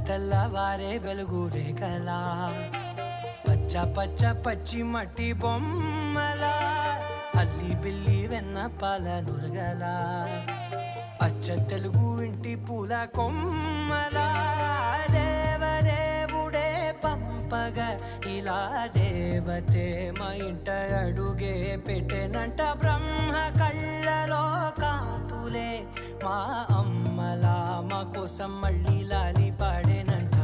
తెల్లవారే వెలుగు రేఖలా పచ్చ పచ్చ పచ్చి మట్టి బొమ్మలా అల్లి బిల్లి వెన్న పాల నురగలా అచ్చ తెలుగు ఇంటి పూల కొమ్మలా దేవదేవుడే పంపగ ఇలా దేవతే మా ఇంట అడుగే పెట్టెనంట బ్రహ్మ కళ్ళలో కాంతులే మా అమ్మలా మా కోసం మళ్ళీ లాలి పాడేనంట.